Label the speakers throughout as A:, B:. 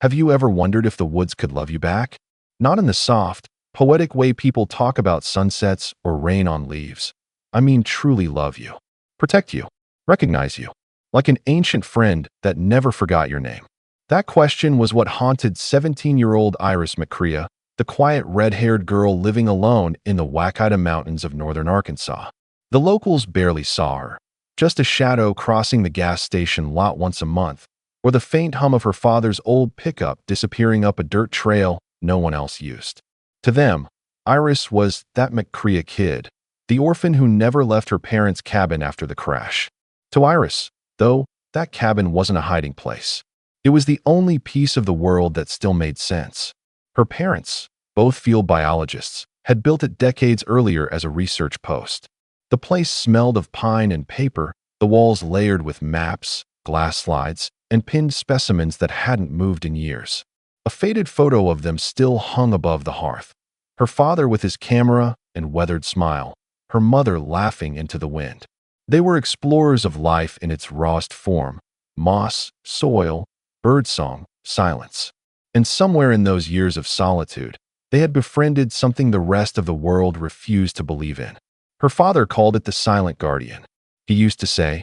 A: Have you ever wondered if the woods could love you back? Not in the soft, poetic way people talk about sunsets or rain on leaves. I mean truly love you, protect you, recognize you, like an ancient friend that never forgot your name. That question was what haunted 17-year-old Iris McCrea, the quiet red-haired girl living alone in the Waukita Mountains of northern Arkansas. The locals barely saw her, just a shadow crossing the gas station lot once a month, or the faint hum of her father's old pickup disappearing up a dirt trail no one else used. To them, Iris was that McCrea kid, the orphan who never left her parents' cabin after the crash. To Iris, though, that cabin wasn't a hiding place. It was the only piece of the world that still made sense. Her parents, both field biologists, had built it decades earlier as a research post. The place smelled of pine and paper, the walls layered with maps, glass slides, and pinned specimens that hadn't moved in years. A faded photo of them still hung above the hearth. Her father with his camera and weathered smile, her mother laughing into the wind. They were explorers of life in its rawest form: moss, soil, birdsong, silence. And somewhere in those years of solitude, they had befriended something the rest of the world refused to believe in. Her father called it the silent guardian. He used to say,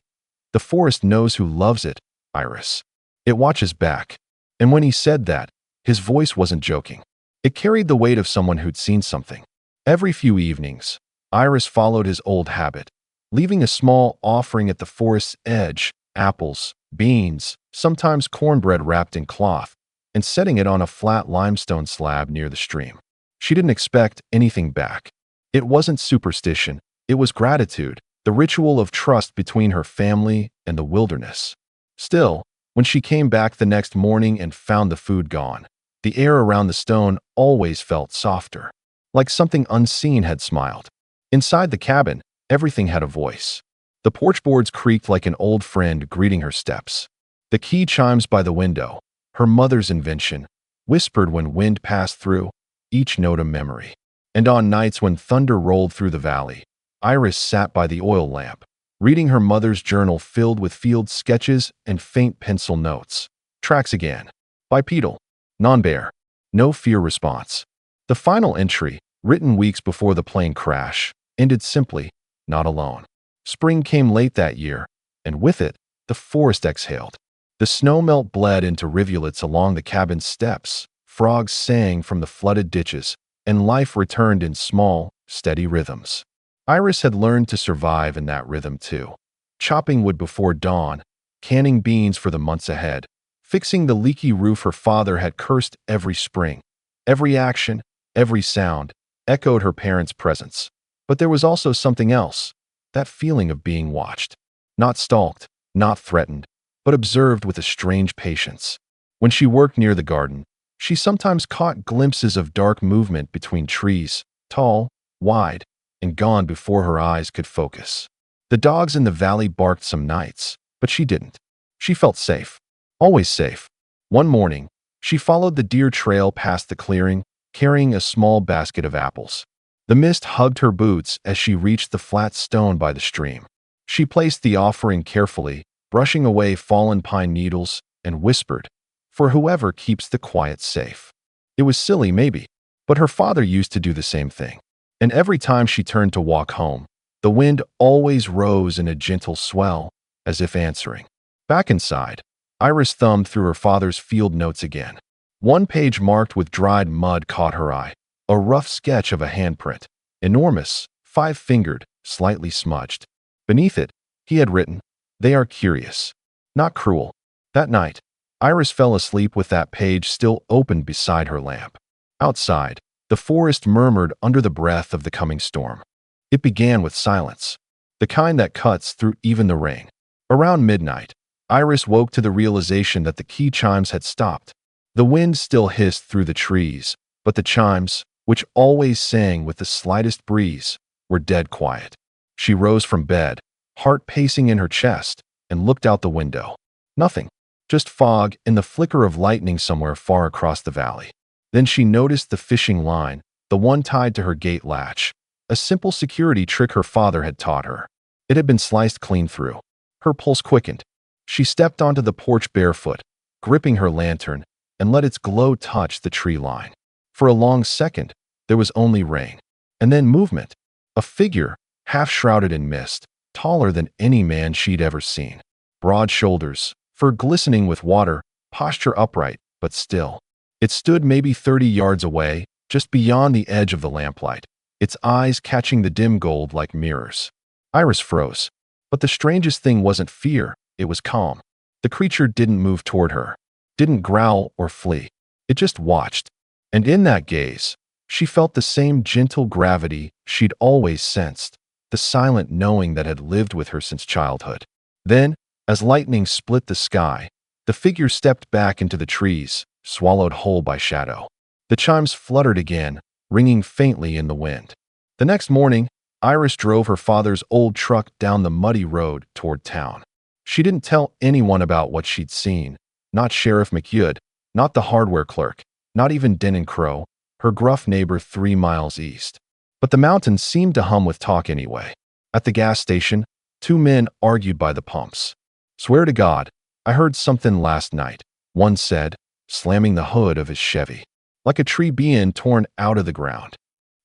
A: "The forest knows who loves it, Iris. It watches back." And when he said that, his voice wasn't joking. It carried the weight of someone who'd seen something. Every few evenings, Iris followed his old habit, leaving a small offering at the forest's edge: apples, beans, sometimes cornbread wrapped in cloth, and setting it on a flat limestone slab near the stream. She didn't expect anything back. It wasn't superstition, it was gratitude, the ritual of trust between her family and the wilderness. Still, when she came back the next morning and found the food gone, the air around the stone always felt softer, like something unseen had smiled. Inside the cabin, everything had a voice. The porch boards creaked like an old friend greeting her steps. The key chimes by the window, her mother's invention, whispered when wind passed through, each note a memory. And on nights when thunder rolled through the valley, Iris sat by the oil lamp, reading her mother's journal filled with field sketches and faint pencil notes. Tracks again. Bipedal. Non-bear. No fear response. The final entry, written weeks before the plane crash, ended simply, "Not alone." Spring came late that year, and with it, the forest exhaled. The snowmelt bled into rivulets along the cabin's steps, frogs sang from the flooded ditches, and life returned in small, steady rhythms. Iris had learned to survive in that rhythm too. Chopping wood before dawn, canning beans for the months ahead, fixing the leaky roof her father had cursed every spring. Every action, every sound, echoed her parents' presence. But there was also something else, that feeling of being watched. Not stalked, not threatened, but observed with a strange patience. When she worked near the garden, she sometimes caught glimpses of dark movement between trees, tall, wide, and gone before her eyes could focus. The dogs in the valley barked some nights, but she didn't. She felt safe. Always safe. One morning, she followed the deer trail past the clearing, carrying a small basket of apples. The mist hugged her boots as she reached the flat stone by the stream. She placed the offering carefully, brushing away fallen pine needles, and whispered, "For whoever keeps the quiet safe." It was silly, maybe, but her father used to do the same thing. And every time she turned to walk home, the wind always rose in a gentle swell, as if answering. Back inside, Iris thumbed through her father's field notes again. One page marked with dried mud caught her eye, a rough sketch of a handprint, enormous, 5-fingered, slightly smudged. Beneath it, he had written, "They are curious, not cruel." That night, Iris fell asleep with that page still open beside her lamp. Outside, the forest murmured under the breath of the coming storm. It began with silence, the kind that cuts through even the rain. Around midnight, Iris woke to the realization that the key chimes had stopped. The wind still hissed through the trees, but the chimes, which always sang with the slightest breeze, were dead quiet. She rose from bed, heart pacing in her chest, and looked out the window. Nothing, just fog and the flicker of lightning somewhere far across the valley. Then she noticed the fishing line, the one tied to her gate latch, a simple security trick her father had taught her. It had been sliced clean through. Her pulse quickened. She stepped onto the porch barefoot, gripping her lantern, and let its glow touch the tree line. For a long second, there was only rain. And then movement. A figure, half shrouded in mist, taller than any man she'd ever seen. Broad shoulders, fur glistening with water, posture upright, but still. It stood maybe 30 yards away, just beyond the edge of the lamplight, its eyes catching the dim gold like mirrors. Iris froze. But the strangest thing wasn't fear, it was calm. The creature didn't move toward her, didn't growl or flee. It just watched. And in that gaze, she felt the same gentle gravity she'd always sensed, the silent knowing that had lived with her since childhood. Then, as lightning split the sky, the figure stepped back into the trees, swallowed whole by shadow. The chimes fluttered again, ringing faintly in the wind. The next morning, Iris drove her father's old truck down the muddy road toward town. She didn't tell anyone about what she'd seen, not Sheriff McYud, not the hardware clerk, not even Denton Crow, her gruff neighbor 3 miles east. But the mountains seemed to hum with talk anyway. At the gas station, 2 men argued by the pumps. "Swear to God, I heard something last night," one said, slamming the hood of his Chevy. "Like a tree being torn out of the ground."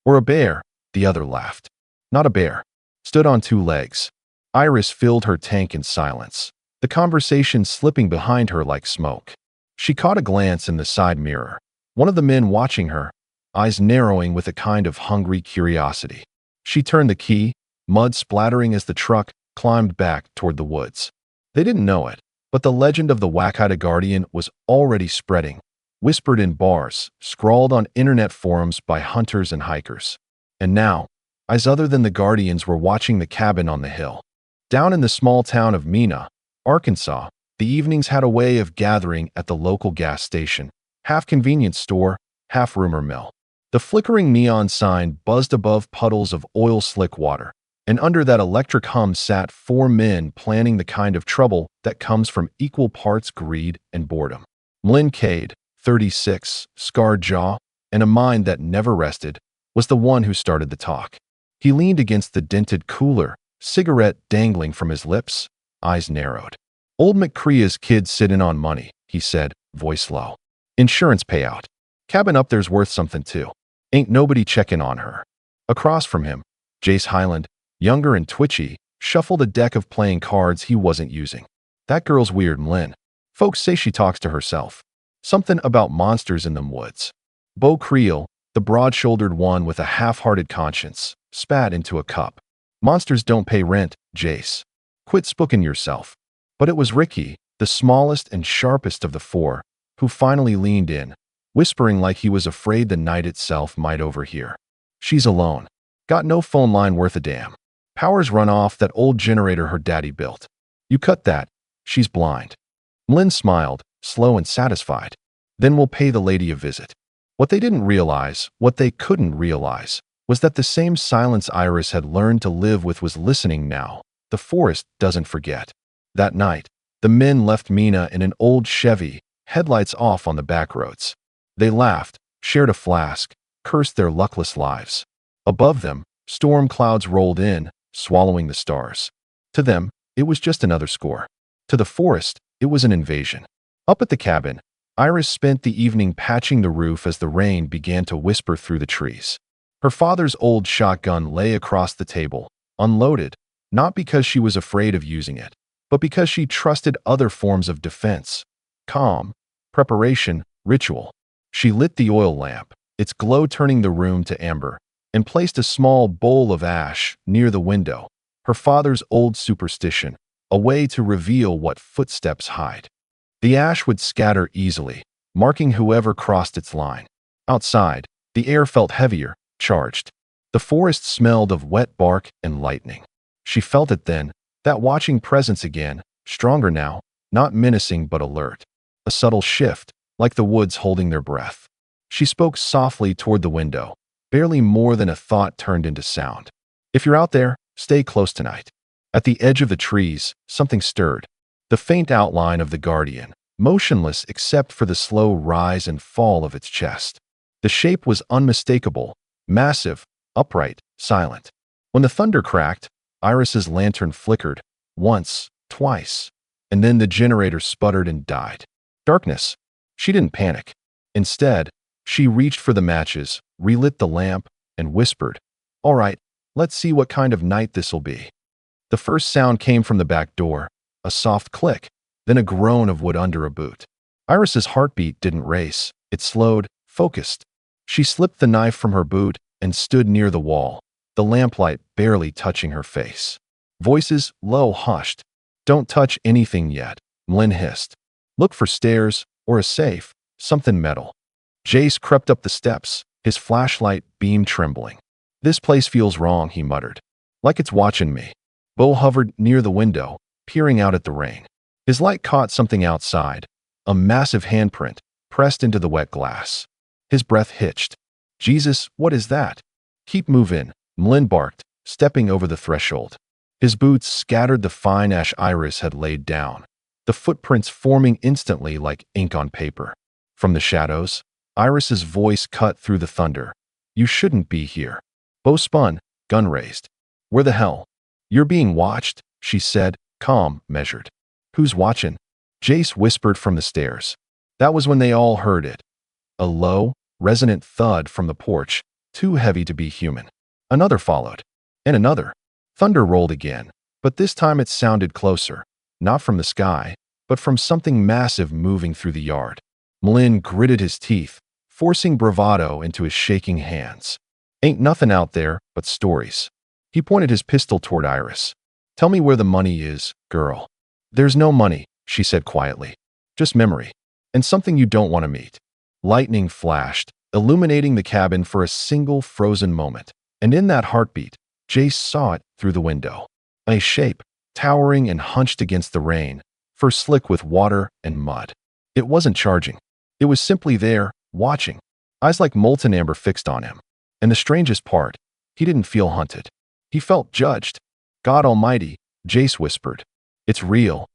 A: "Or a bear," the other laughed. "Not a bear. Stood on 2 legs." Iris filled her tank in silence, the conversation slipping behind her like smoke. She caught a glance in the side mirror. One of the men watching her, eyes narrowing with a kind of hungry curiosity. She turned the key, mud splattering as the truck climbed back toward the woods. They didn't know it, but the legend of the Waikato Guardian was already spreading, whispered in bars, scrawled on internet forums by hunters and hikers. And now, eyes other than the Guardians were watching the cabin on the hill. Down in the small town of Mena, Arkansas, the evenings had a way of gathering at the local gas station, half convenience store, half rumor mill. The flickering neon sign buzzed above puddles of oil-slick water, and under that electric hum sat 4 men planning the kind of trouble that comes from equal parts greed and boredom. Mlin Cade, 36, scarred jaw, and a mind that never rested, was the one who started the talk. He leaned against the dented cooler, cigarette dangling from his lips, eyes narrowed. "Old McCrea's kids sitting on money," he said, voice low. "Insurance payout. Cabin up there's worth something too. Ain't nobody checking on her." Across from him, Jace Highland, younger and twitchy, shuffled a deck of playing cards he wasn't using. "That girl's weird, Mlin. Folks say she talks to herself. Something about monsters in them woods." Bo Creel, the broad-shouldered one with a half-hearted conscience, spat into a cup. "Monsters don't pay rent, Jace. Quit spooking yourself." But it was Ricky, the smallest and sharpest of the 4, who finally leaned in, whispering like he was afraid the night itself might overhear. "She's alone. Got no phone line worth a damn. Power's run off that old generator her daddy built. You cut that. She's blind." Mlin smiled, slow and satisfied. "Then we'll pay the lady a visit." What they didn't realize, what they couldn't realize, was that the same silence Iris had learned to live with was listening now. The forest doesn't forget. That night, the men left Mena in an old Chevy, headlights off on the back roads. They laughed, shared a flask, cursed their luckless lives. Above them, storm clouds rolled in, swallowing the stars. To them, it was just another score. To the forest, it was an invasion. Up at the cabin, Iris spent the evening patching the roof as the rain began to whisper through the trees. Her father's old shotgun lay across the table, unloaded, not because she was afraid of using it, but because she trusted other forms of defense, calm, preparation, ritual. She lit the oil lamp, its glow turning the room to amber, and placed a small bowl of ash near the window, her father's old superstition, a way to reveal what footsteps hide. The ash would scatter easily, marking whoever crossed its line. Outside, the air felt heavier, charged. The forest smelled of wet bark and lightning. She felt it then, that watching presence again, stronger now, not menacing but alert. A subtle shift, like the woods holding their breath. She spoke softly toward the window, barely more than a thought turned into sound. "If you're out there, stay close tonight." At the edge of the trees, something stirred. The faint outline of the Guardian, motionless except for the slow rise and fall of its chest. The shape was unmistakable, massive, upright, silent. When the thunder cracked, Iris's lantern flickered, once, twice, and then the generator sputtered and died. Darkness. She didn't panic. Instead, she reached for the matches, relit the lamp, and whispered, "All right, let's see what kind of night this'll be." The first sound came from the back door, a soft click, then a groan of wood under a boot. Iris's heartbeat didn't race. It slowed, focused. She slipped the knife from her boot and stood near the wall, the lamplight barely touching her face. Voices low, hushed. "Don't touch anything yet," Mlyn hissed. "Look for stairs or a safe, something metal." Jace crept up the steps, his flashlight beam trembling. "This place feels wrong," he muttered. "Like it's watching me." Bo hovered near the window, peering out at the rain. His light caught something outside, a massive handprint pressed into the wet glass. His breath hitched. "Jesus, what is that?" "Keep moving," Mlyn barked, stepping over the threshold. His boots scattered the fine ash Iris had laid down, the footprints forming instantly like ink on paper. From the shadows, Iris's voice cut through the thunder. "You shouldn't be here." Bo spun, gun raised. "Where the hell?" "You're being watched," she said, calm, measured. "Who's watching?" Jace whispered from the stairs. That was when they all heard it. A low, resonant thud from the porch, too heavy to be human. Another followed. And another. Thunder rolled again, but this time it sounded closer, not from the sky, but from something massive moving through the yard. Mlyn gritted his teeth, forcing bravado into his shaking hands. "Ain't nothing out there but stories." He pointed his pistol toward Iris. "Tell me where the money is, girl." "There's no money," she said quietly. "Just memory. And something you don't want to meet." Lightning flashed, illuminating the cabin for a single frozen moment. And in that heartbeat, Jace saw it through the window. A shape, towering and hunched against the rain, fur slick with water and mud. It wasn't charging. It was simply there, watching, eyes like molten amber fixed on him. And the strangest part, he didn't feel hunted. He felt judged. "God Almighty," Jace whispered. "It's real."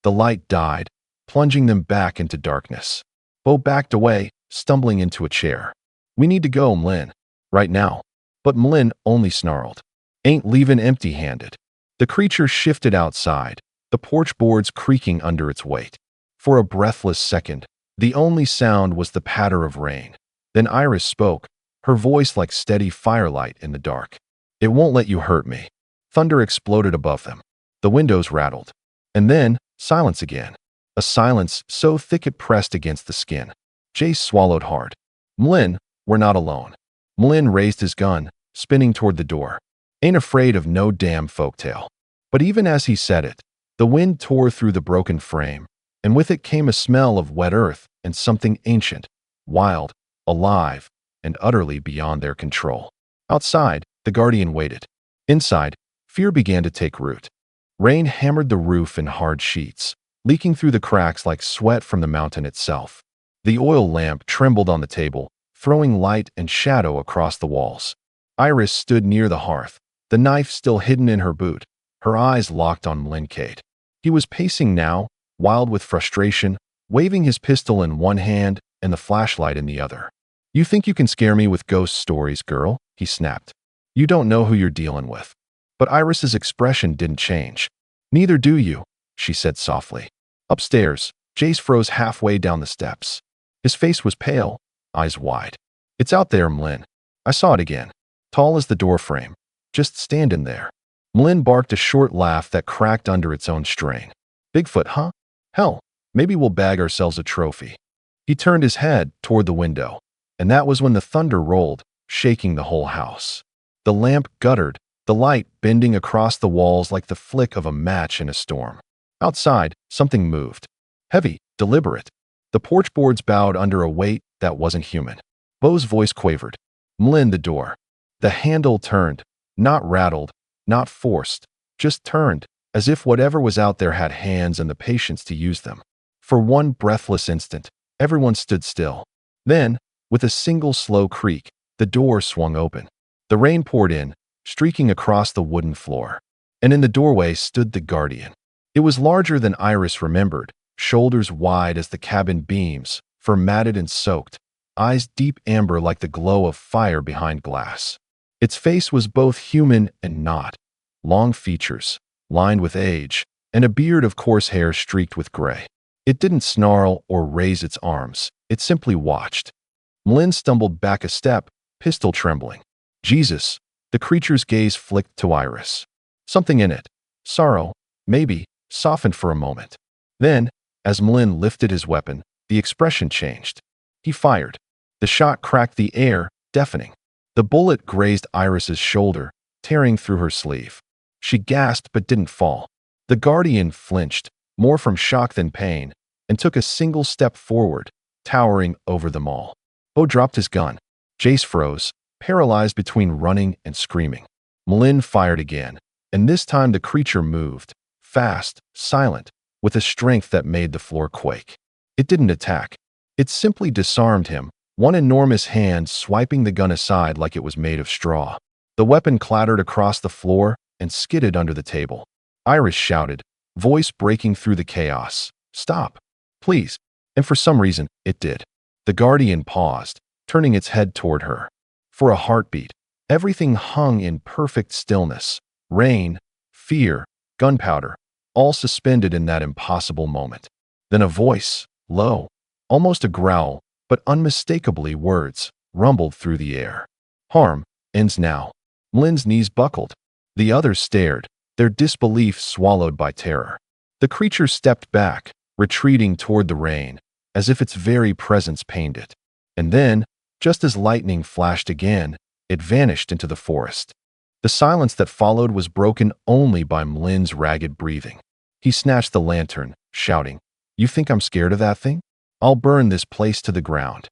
A: The light died, plunging them back into darkness. Bo backed away, stumbling into a chair. "We need to go, Mlyn. Right now." But Mlyn only snarled. "Ain't leaving empty-handed." The creature shifted outside, the porch boards creaking under its weight. For a breathless second, the only sound was the patter of rain. Then Iris spoke, her voice like steady firelight in the dark. "It won't let you hurt me." Thunder exploded above them. The windows rattled. And then, silence again. A silence so thick it pressed against the skin. Jace swallowed hard. "Mlyn, we're not alone." Mlyn raised his gun, spinning toward the door. "Ain't afraid of no damn folktale." But even as he said it, the wind tore through the broken frame, and with it came a smell of wet earth and something ancient, wild, alive, and utterly beyond their control. Outside, the Guardian waited. Inside, fear began to take root. Rain hammered the roof in hard sheets, leaking through the cracks like sweat from the mountain itself. The oil lamp trembled on the table, throwing light and shadow across the walls. Iris stood near the hearth, the knife still hidden in her boot, her eyes locked on Mlyn. He was pacing now, wild with frustration, waving his pistol in one hand and the flashlight in the other. "You think you can scare me with ghost stories, girl?" he snapped. "You don't know who you're dealing with." But Iris's expression didn't change. "Neither do you," she said softly. Upstairs, Jace froze halfway down the steps. His face was pale, eyes wide. "It's out there, Mlyn. I saw it again. Tall as the doorframe, just standing there." Mlyn barked a short laugh that cracked under its own strain. "Bigfoot, huh? Hell, maybe we'll bag ourselves a trophy." He turned his head toward the window, and that was when the thunder rolled, shaking the whole house. The lamp guttered, the light bending across the walls like the flick of a match in a storm. Outside, something moved. Heavy, deliberate. The porch boards bowed under a weight that wasn't human. Bo's voice quavered. "Mlyn, the door." The handle turned, not rattled, not forced, just turned, as if whatever was out there had hands and the patience to use them. For one breathless instant, everyone stood still. Then, with a single slow creak, the door swung open. The rain poured in, streaking across the wooden floor. And in the doorway stood the Guardian. It was larger than Iris remembered, shoulders wide as the cabin beams, fur matted and soaked, eyes deep amber like the glow of fire behind glass. Its face was both human and not. Long features, lined with age, and a beard of coarse hair streaked with gray. It didn't snarl or raise its arms. It simply watched. Mlyn stumbled back a step, pistol trembling. Jesus! The creature's gaze flicked to Iris. Something in it, sorrow, maybe, softened for a moment. Then, as Mlyn lifted his weapon, the expression changed. He fired. The shot cracked the air, deafening. The bullet grazed Iris's shoulder, tearing through her sleeve. She gasped but didn't fall. The Guardian flinched, more from shock than pain, and took a single step forward, towering over them all. Bo dropped his gun. Jace froze, paralyzed between running and screaming. Mlyn fired again, and this time the creature moved, fast, silent, with a strength that made the floor quake. It didn't attack. It simply disarmed him, one enormous hand swiping the gun aside like it was made of straw. The weapon clattered across the floor and skidded under the table. Iris shouted, voice breaking through the chaos. Stop, please. And for some reason, it did. The Guardian paused, turning its head toward her. For a heartbeat, everything hung in perfect stillness. Rain, fear, gunpowder, all suspended in that impossible moment. Then a voice, low, almost a growl, but unmistakably words, rumbled through the air. Harm ends now. Mlyn's knees buckled. The others stared, their disbelief swallowed by terror. The creature stepped back, retreating toward the rain, as if its very presence pained it. And then, just as lightning flashed again, it vanished into the forest. The silence that followed was broken only by Mlyn's ragged breathing. He snatched the lantern, shouting, "You think I'm scared of that thing? I'll burn this place to the ground."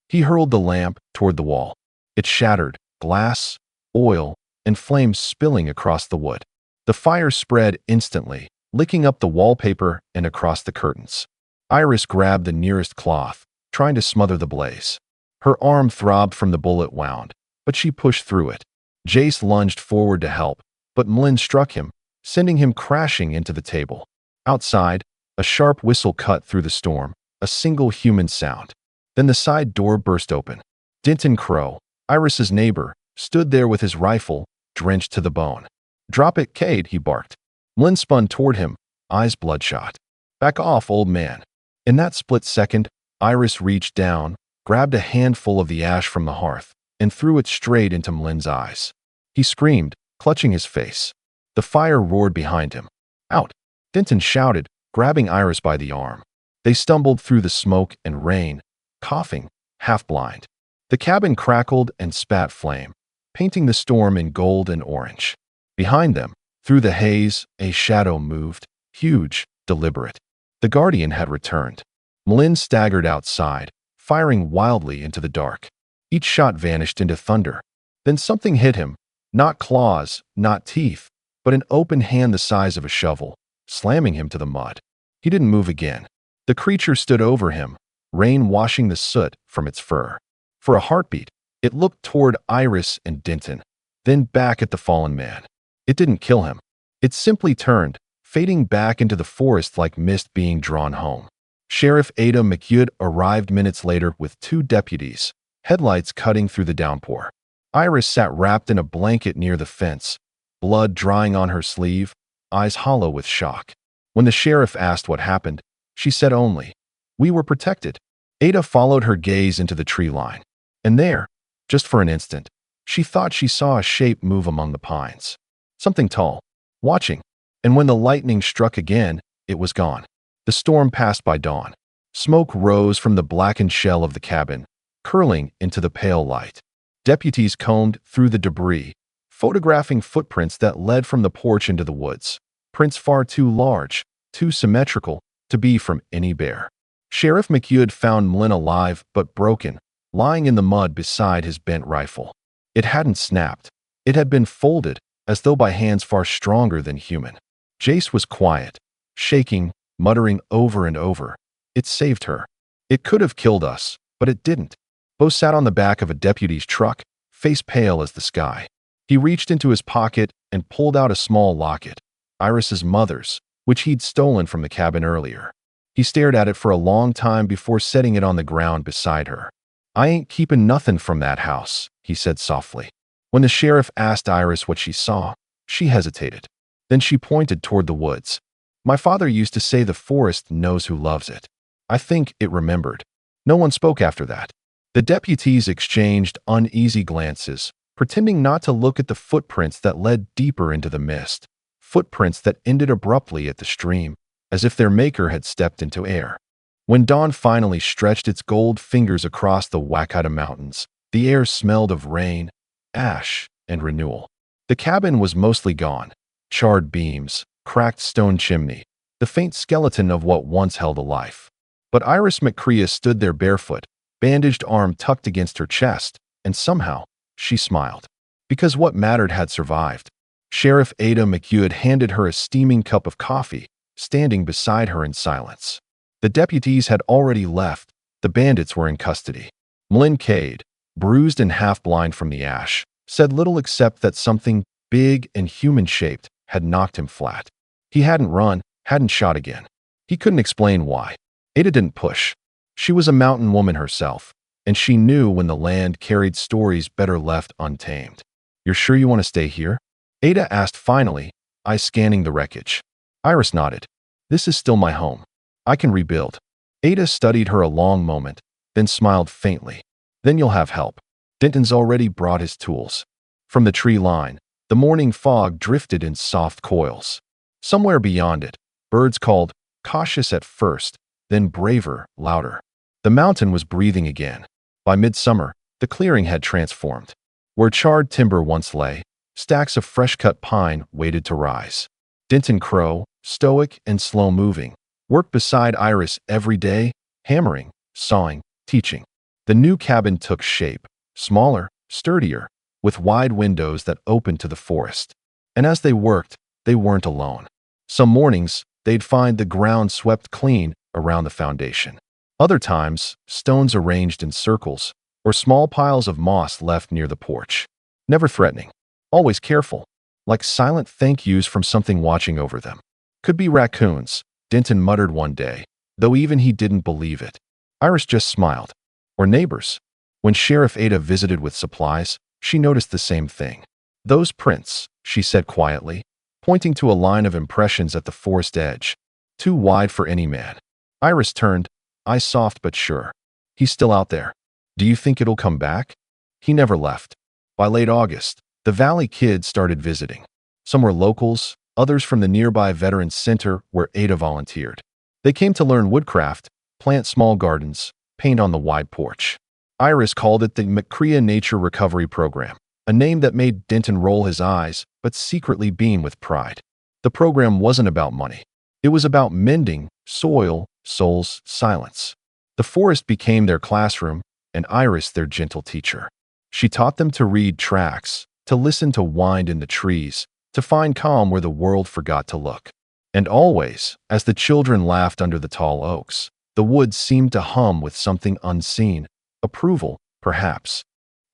A: He hurled the lamp toward the wall. It shattered, glass, oil, and flames spilling across the wood. The fire spread instantly, licking up the wallpaper and across the curtains. Iris grabbed the nearest cloth, trying to smother the blaze. Her arm throbbed from the bullet wound, but she pushed through it. Jace lunged forward to help, but Mlyn struck him, sending him crashing into the table. Outside, a sharp whistle cut through the storm, a single human sound. Then the side door burst open. Denton Crow, Iris's neighbor, stood there with his rifle, drenched to the bone. "Drop it, Cade," he barked. Mlyn spun toward him, eyes bloodshot. "Back off, old man." In that split second, Iris reached down, grabbed a handful of the ash from the hearth, and threw it straight into Mlyn's eyes. He screamed, clutching his face. The fire roared behind him. "Out!" Denton shouted, grabbing Iris by the arm. They stumbled through the smoke and rain, coughing, half-blind. The cabin crackled and spat flame, painting the storm in gold and orange. Behind them, through the haze, a shadow moved, huge, deliberate. The Guardian had returned. Mlyn staggered outside, firing wildly into the dark. Each shot vanished into thunder. Then something hit him, not claws, not teeth, but an open hand the size of a shovel, slamming him to the mud. He didn't move again. The creature stood over him, rain washing the soot from its fur. For a heartbeat, it looked toward Iris and Denton, then back at the fallen man. It didn't kill him. It simply turned, fading back into the forest like mist being drawn home. Sheriff Ada McHugh arrived minutes later with 2 deputies, headlights cutting through the downpour. Iris sat wrapped in a blanket near the fence, blood drying on her sleeve, eyes hollow with shock. When the sheriff asked what happened, she said only, "We were protected." Ada followed her gaze into the tree line. And there, just for an instant, she thought she saw a shape move among the pines. Something tall, watching, and when the lightning struck again, it was gone. The storm passed by dawn. Smoke rose from the blackened shell of the cabin, curling into the pale light. Deputies combed through the debris, photographing footprints that led from the porch into the woods. Prints far too large, too symmetrical, to be from any bear. Sheriff McHugh found Mlyn alive but broken, lying in the mud beside his bent rifle. It hadn't snapped. It had been folded, as though by hands far stronger than human. Jace was quiet, shaking, muttering over and over, "It saved her. It could have killed us, but it didn't." Bo sat on the back of a deputy's truck, face pale as the sky. He reached into his pocket and pulled out a small locket, Iris's mother's, which he'd stolen from the cabin earlier. He stared at it for a long time before setting it on the ground beside her. "I ain't keeping nothing from that house," he said softly. When the sheriff asked Iris what she saw, she hesitated. Then she pointed toward the woods. My father used to say the forest knows who loves it. I think it remembered. No one spoke after that. The deputies exchanged uneasy glances, pretending not to look at the footprints that led deeper into the mist, footprints that ended abruptly at the stream, as if their maker had stepped into air. When dawn finally stretched its gold fingers across the Wakata Mountains, the air smelled of rain, ash, and renewal. The cabin was mostly gone. Charred beams, cracked stone chimney, the faint skeleton of what once held a life. But Iris McCrea stood there barefoot, bandaged arm tucked against her chest, and somehow, she smiled. Because what mattered had survived. Sheriff Ada McHugh handed her a steaming cup of coffee, standing beside her in silence. The deputies had already left. The bandits were in custody. Mlin Cade, bruised and half-blind from the ash, said little except that something big and human-shaped had knocked him flat. He hadn't run, hadn't shot again. He couldn't explain why. Ada didn't push. She was a mountain woman herself, and she knew when the land carried stories better left untamed. "You're sure you want to stay here?" Ada asked finally, eyes scanning the wreckage. Iris nodded. "This is still my home. I can rebuild." Ada studied her a long moment, then smiled faintly. "Then you'll have help. Denton's already brought his tools." From the tree line, the morning fog drifted in soft coils. Somewhere beyond it, birds called, cautious at first, then braver, louder. The mountain was breathing again. By midsummer, the clearing had transformed. Where charred timber once lay, stacks of fresh-cut pine waited to rise. Denton Crow, stoic and slow-moving, worked beside Iris every day, hammering, sawing, teaching. The new cabin took shape, smaller, sturdier, with wide windows that opened to the forest. And as they worked, they weren't alone. Some mornings, they'd find the ground swept clean around the foundation. Other times, stones arranged in circles, or small piles of moss left near the porch. Never threatening, always careful, like silent thank yous from something watching over them. "Could be raccoons," Denton muttered one day, though even he didn't believe it. Iris just smiled. "Or neighbors." When Sheriff Ada visited with supplies, she noticed the same thing. "Those prints," she said quietly, pointing to a line of impressions at the forest edge. "Too wide for any man." Iris turned, eyes soft but sure. "He's still out there. Do you think it'll come back?" He never left. By late August, the Valley kids started visiting. Some were locals, others from the nearby Veterans Center where Ada volunteered. They came to learn woodcraft, plant small gardens, paint on the wide porch. Iris called it the McCrea Nature Recovery Program, a name that made Denton roll his eyes but secretly beam with pride. The program wasn't about money. It was about mending, soil, souls, silence. The forest became their classroom, and Iris their gentle teacher. She taught them to read tracks, to listen to wind in the trees, to find calm where the world forgot to look. And always, as the children laughed under the tall oaks, the woods seemed to hum with something unseen, approval, perhaps.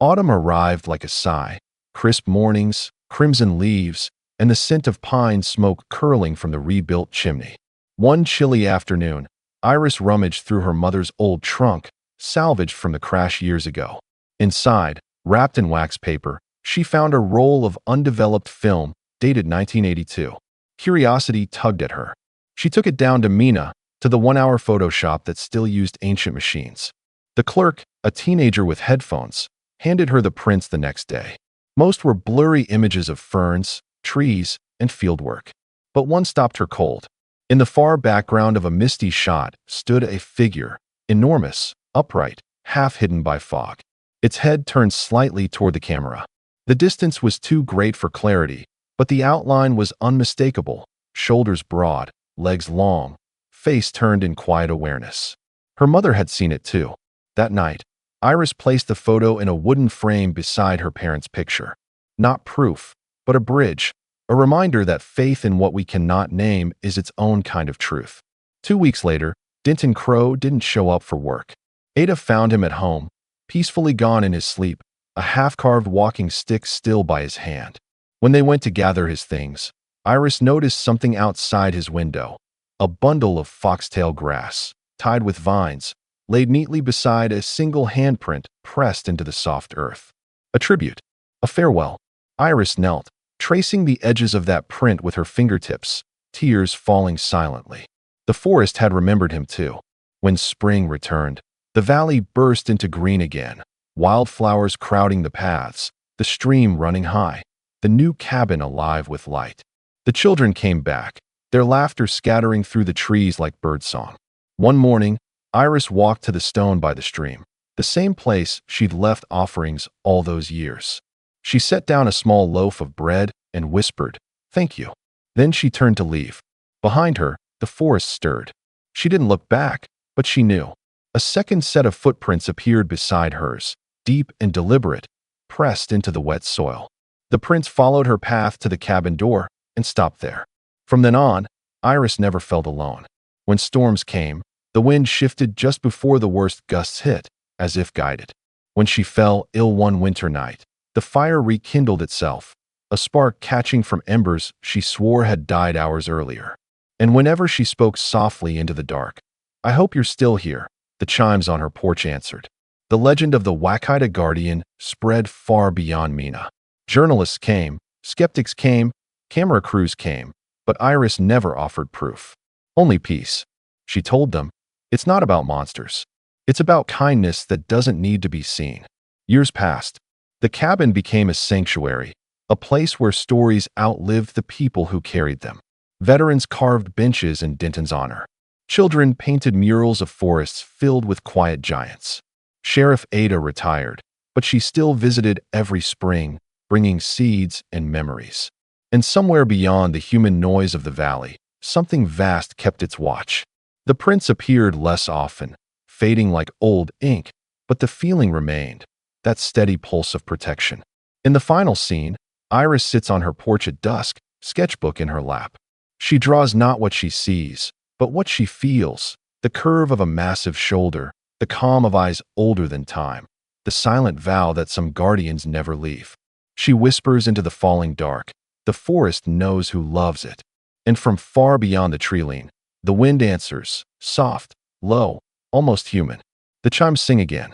A: Autumn arrived like a sigh, crisp mornings, crimson leaves, and the scent of pine smoke curling from the rebuilt chimney. One chilly afternoon, Iris rummaged through her mother's old trunk, salvaged from the crash years ago. Inside, wrapped in wax paper, she found a roll of undeveloped film dated 1982. Curiosity tugged at her. She took it down to Mina, to the one-hour photo shop that still used ancient machines. The clerk, a teenager with headphones, handed her the prints the next day. Most were blurry images of ferns, trees, and fieldwork. But one stopped her cold. In the far background of a misty shot stood a figure, enormous, upright, half hidden by fog. Its head turned slightly toward the camera. The distance was too great for clarity, but the outline was unmistakable, shoulders broad, legs long, face turned in quiet awareness. Her mother had seen it too. That night, Iris placed the photo in a wooden frame beside her parents' picture. Not proof, but a bridge, a reminder that faith in what we cannot name is its own kind of truth. 2 weeks later, Denton Crow didn't show up for work. Ada found him at home, peacefully gone in his sleep, a half-carved walking stick still by his hand. When they went to gather his things, Iris noticed something outside his window, a bundle of foxtail grass, tied with vines, laid neatly beside a single handprint pressed into the soft earth. A tribute, a farewell. Iris knelt, tracing the edges of that print with her fingertips, tears falling silently. The forest had remembered him too. When spring returned, the valley burst into green again, wildflowers crowding the paths, the stream running high, the new cabin alive with light. The children came back, their laughter scattering through the trees like birdsong. One morning, Iris walked to the stone by the stream, the same place she'd left offerings all those years. She set down a small loaf of bread and whispered, "Thank you." Then she turned to leave. Behind her, the forest stirred. She didn't look back, but she knew. A second set of footprints appeared beside hers, deep and deliberate, pressed into the wet soil. The prints followed her path to the cabin door and stopped there. From then on, Iris never felt alone. When storms came, the wind shifted just before the worst gusts hit, as if guided. When she fell ill one winter night, the fire rekindled itself, a spark catching from embers she swore had died hours earlier. And whenever she spoke softly into the dark, "I hope you're still here," the chimes on her porch answered. The legend of the Wakita Guardian spread far beyond Mina. Journalists came, skeptics came, camera crews came, but Iris never offered proof. Only peace. She told them, "It's not about monsters. It's about kindness that doesn't need to be seen." Years passed. The cabin became a sanctuary, a place where stories outlived the people who carried them. Veterans carved benches in Denton's honor. Children painted murals of forests filled with quiet giants. Sheriff Ada retired, but she still visited every spring, bringing seeds and memories. And somewhere beyond the human noise of the valley, something vast kept its watch. The prints appeared less often, fading like old ink, but the feeling remained, that steady pulse of protection. In the final scene, Iris sits on her porch at dusk, sketchbook in her lap. She draws not what she sees, but what she feels, the curve of a massive shoulder, the calm of eyes older than time, the silent vow that some guardians never leave. She whispers into the falling dark, "The forest knows who loves it." And from far beyond the treeline, the wind answers, soft, low, almost human. The chimes sing again.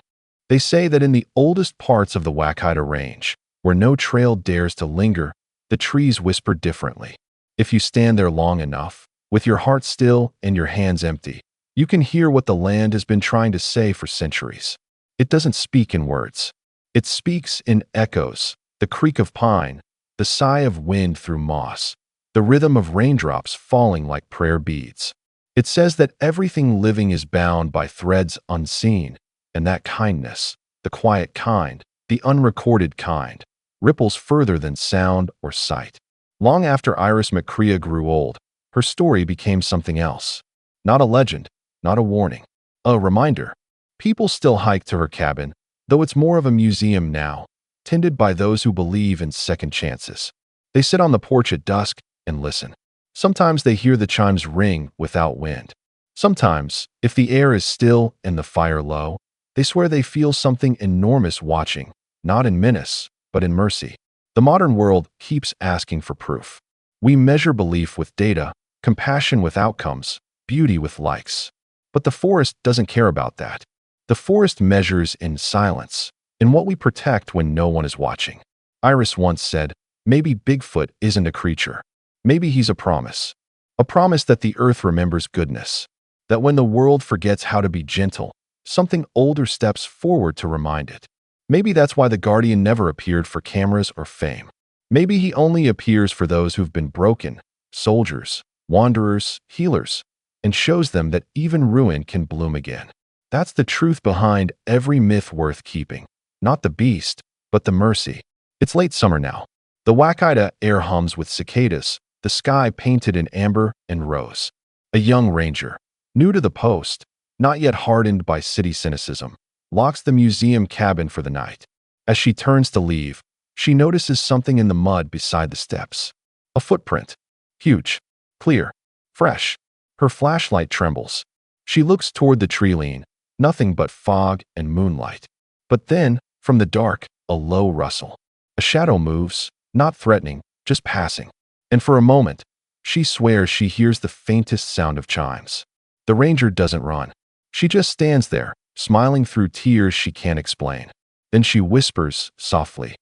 A: They say that in the oldest parts of the Wakita Range, where no trail dares to linger, the trees whisper differently. If you stand there long enough, with your heart still and your hands empty, you can hear what the land has been trying to say for centuries. It doesn't speak in words. It speaks in echoes, the creak of pine, the sigh of wind through moss, the rhythm of raindrops falling like prayer beads. It says that everything living is bound by threads unseen, and that kindness, the quiet kind, the unrecorded kind, ripples further than sound or sight. Long after Iris McCrea grew old, her story became something else. Not a legend, not a warning, a reminder. People still hike to her cabin, though it's more of a museum now, tended by those who believe in second chances. They sit on the porch at dusk and listen. Sometimes they hear the chimes ring without wind. Sometimes, if the air is still and the fire low, they swear they feel something enormous watching, not in menace, but in mercy. The modern world keeps asking for proof. We measure belief with data, compassion with outcomes, beauty with likes. But the forest doesn't care about that. The forest measures in silence, in what we protect when no one is watching. Iris once said, "Maybe Bigfoot isn't a creature. Maybe he's a promise. A promise that the earth remembers goodness. That when the world forgets how to be gentle, something older steps forward to remind it. Maybe that's why the Guardian never appeared for cameras or fame. Maybe he only appears for those who've been broken, soldiers, wanderers, healers, and shows them that even ruin can bloom again. That's the truth behind every myth worth keeping. Not the beast, but the mercy." It's late summer now. The Wakita air hums with cicadas, the sky painted in amber and rose. A young ranger, new to the post, not yet hardened by city cynicism, locks the museum cabin for the night. As she turns to leave, she notices something in the mud beside the steps. A footprint. Huge, clear, fresh. Her flashlight trembles. She looks toward the treeline, nothing but fog and moonlight. But then, from the dark, a low rustle. A shadow moves, not threatening, just passing. And for a moment, she swears she hears the faintest sound of chimes. The ranger doesn't run. She just stands there, smiling through tears she can't explain. Then she whispers, softly,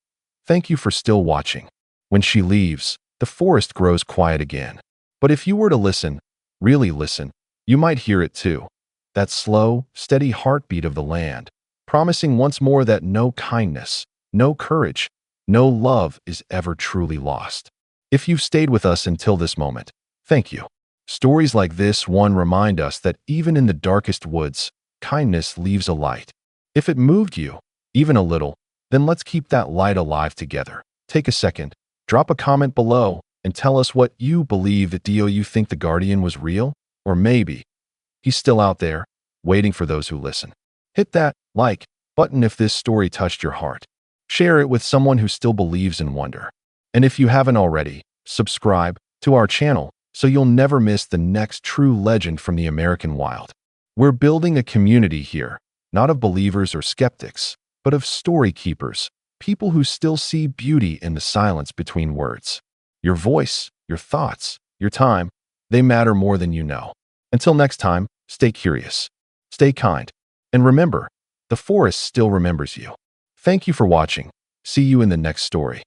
A: "Thank you for still watching." When she leaves, the forest grows quiet again. But if you were to listen, really listen, you might hear it too. That slow, steady heartbeat of the land, promising once more that no kindness, no courage, no love is ever truly lost. If you've stayed with us until this moment, thank you. Stories like this one remind us that even in the darkest woods, kindness leaves a light. If it moved you, even a little, then let's keep that light alive together. Take a second, drop a comment below, and tell us what you believe that you think the Guardian was real, or maybe he's still out there, waiting for those who listen. Hit that like button if this story touched your heart. Share it with someone who still believes in wonder. And if you haven't already, subscribe to our channel so you'll never miss the next true legend from the American wild. We're building a community here, not of believers or skeptics, but of story keepers, people who still see beauty in the silence between words. Your voice, your thoughts, your time, they matter more than you know. Until next time, stay curious, stay kind, and remember, the forest still remembers you. Thank you for watching. See you in the next story.